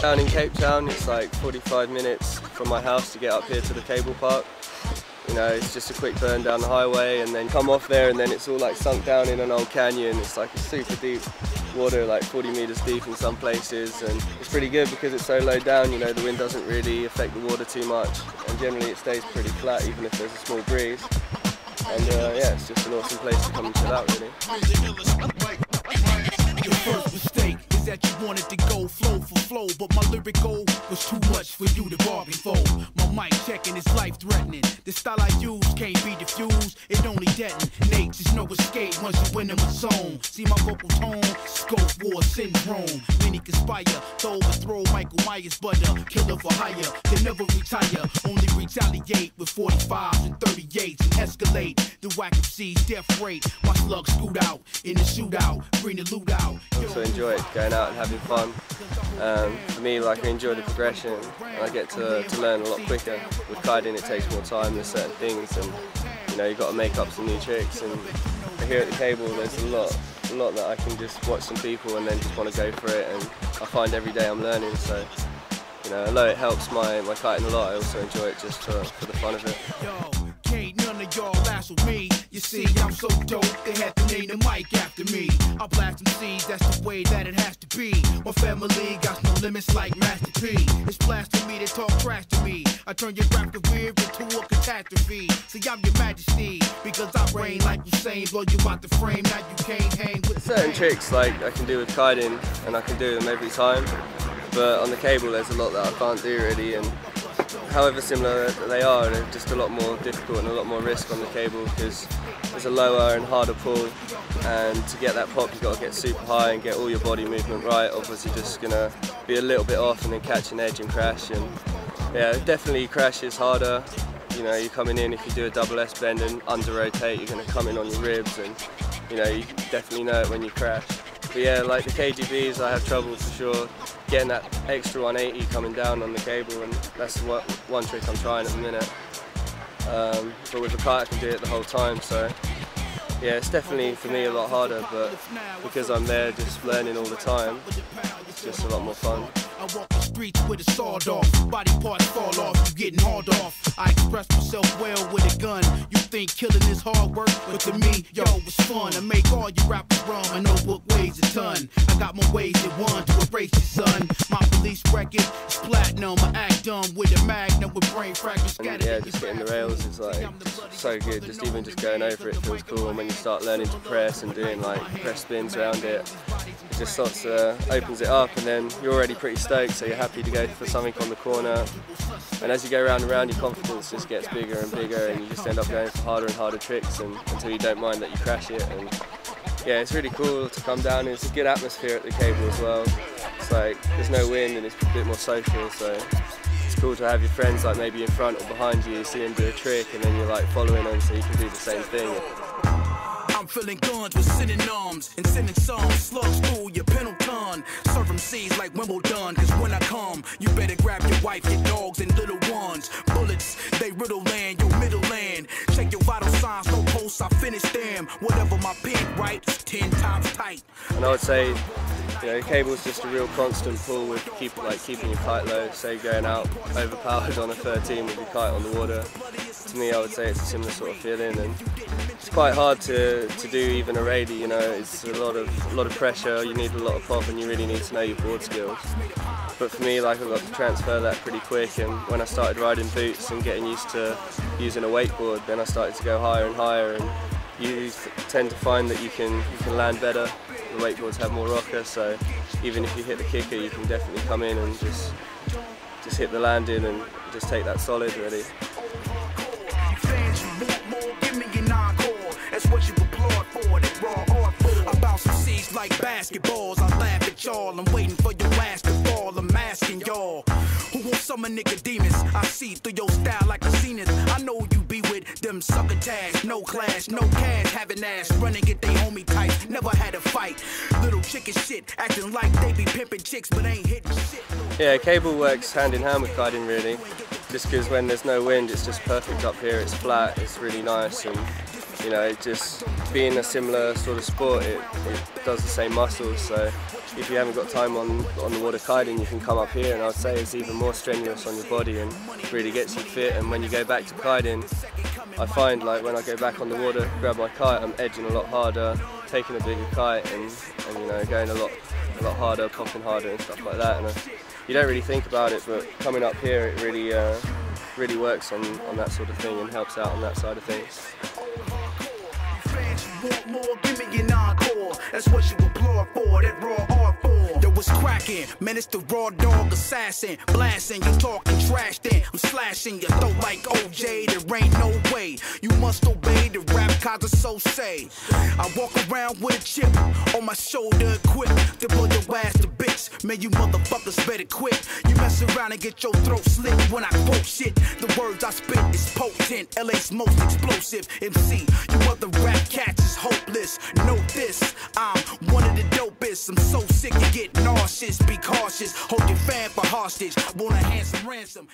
Down in Cape Town, it's like 45 minutes from my house to get up here to the cable park. You know, it's just a quick burn down the highway and then come off there, and then it's all like sunk down in an old canyon. It's like a super deep water, like 40 meters deep in some places, and it's pretty good because it's so low down. You know, the wind doesn't really affect the water too much, and generally it stays pretty flat even if there's a small breeze. And yeah, it's just an awesome place to come and chill out, really. Your first mistake is that you wanted to go flow for flow, but my lyrical was too much for you to bargain for. My mic checking is life-threatening. The style I use can't be diffused, it only detonates. There's no escape once you win in my zone. See my vocal tone, scope war syndrome. Many conspire to overthrow Michael Myers, but a killer for hire can never retire. Only retaliate with 45s and 38s and escalate the whack MC's death rate. My slugs scoot out in the shootout, bring the loot out. I also enjoy it, going out and having fun. For me, like, I enjoy the progression, and I get to learn a lot quicker. With kiting, it takes more time. There's certain things, and you know, you've got to make up some new tricks. And here at the cable, there's a lot that I can just watch some people and then just want to go for it. And I find every day I'm learning. So, you know, although it helps my kiting a lot, I also enjoy it just for the fun of it. Can't none of y'all last with me. You see, I'm so dope, they had to name the mic after me. I blast them seeds, that's the way that it has to be. My family got no limits like Master P. It's blasphemy to talk trash to me. I turn your rap career into a catastrophe. See, I'm your majesty, because I reign like Usain, blow you out the frame, now you can't hang with certain tricks like I can do with kiting, and I can do them every time. But on the cable, there's a lot that I can't do really, and however similar they are, they're just a lot more difficult and a lot more risk on the cable because there's a lower and harder pull, and to get that pop you've got to get super high and get all your body movement right, otherwise you're just going to be a little bit off and then catch an edge and crash. And yeah, definitely crash is harder. You know, you're coming in, if you do a double S bend and under rotate, you're going to come in on your ribs, and you know, you definitely know it when you crash. But yeah, like the KGBs, I have trouble for sure getting that extra 180 coming down on the cable, and that's one trick I'm trying at the minute. But with the kite I can do it the whole time, so yeah, it's definitely for me a lot harder, but because I'm there just learning all the time, it's just a lot more fun. I walk the streets with a sawed off, body parts fall off, you getting hauled off. I express myself well with a gun. You think killing is hard work, but to me, yo, it's fun. I make all you rappers run, my notebook weighs a ton. I got my ways at one to erase your son. My police record is platinum, I act dumb with a magnum with brain fragments scattered. Yeah, just hitting the rails is like so good. Just even just going over it feels cool, and when you start learning to press and doing like press spins around it, it just starts opens it up, and then you're already pretty stoked, so you're happy to go for something on the corner. And as you go round and round, your confidence just gets bigger and bigger, and you just end up going for harder and harder tricks, and until you don't mind that you crash it. And yeah, it's really cool to come down. It's a good atmosphere at the cable as well. It's like there's no wind and it's a bit more social, so it's cool to have your friends like maybe in front or behind you, see them do a trick, and then you're like following them so you can do the same thing. I'm filling guns with synonyms and sending some slugs through your Pendleton. Serve them seeds like Wimbledon, cause when I come, you better grab your wife, your dogs, and little ones. Bullets, they riddle land, your middle land. Check your vital signs, no posts, I finish them. Whatever my pen writes, 10 times tight. And I would say, you know, cable's just a real constant pull with keeping your kite low. Say going out overpowered on a 13 with your kite on the water. To me, I would say it's a similar sort of feeling, and it's quite hard to do even a raidy. You know, it's a lot of pressure. You need a lot of pop, and you really need to know your board skills. But for me, like, I got to transfer that pretty quick, and when I started riding boots and getting used to using a wakeboard, then I started to go higher and higher, and you tend to find that you can land better. The wakeboards have more rocker, so even if you hit the kicker, you can definitely come in and just hit the landing and just take that solid, really. That's what you applaud for, that raw art for. I bounce some seeds like basketballs. I laugh at y'all, I'm waiting for your last to fall. I'm asking y'all, who wants summon Nicodemus? I see through your style like a zenith. I know you be with them sucker tags. No class, no cash, having ass, running at they homie type. Never had a fight. Little chicken shit, acting like they be pimping chicks, but ain't hitting shit. Yeah, cable works hand in hand with kiting, really. Just because when there's no wind, it's just perfect up here. It's flat, it's really nice, and you know, just being a similar sort of sport, it does the same muscles, so if you haven't got time on the water kiting, you can come up here, and I'd say it's even more strenuous on your body and really gets you fit. And when you go back to kiting, I find like when I go back on the water, grab my kite, I'm edging a lot harder, taking a bigger kite, and you know, going a lot harder, popping harder and stuff like that. And you don't really think about it, but coming up here, it really works on that sort of thing and helps out on that side of things. Want more, give me an encore. That's what you applaud for, that raw art for. Yo, what's cracking? Man, it's the raw dog assassin. Blasting, you talking trash, then I'm slashing your throat like OJ. There ain't no way. You must obey the rap cause so say. I walk around with a chip on my shoulder, equipped to blow your ass to bits. Man, you motherfuckers better quit. You mess around and get your throat slit when I quote shit. The words I spit is potent. LA's most explosive MC. You other rap cats is hopeless. Note this, I'm one of the dopest. I'm so sick you get nauseous. Be cautious, hold your fan for hostage. Want a handsome ransom.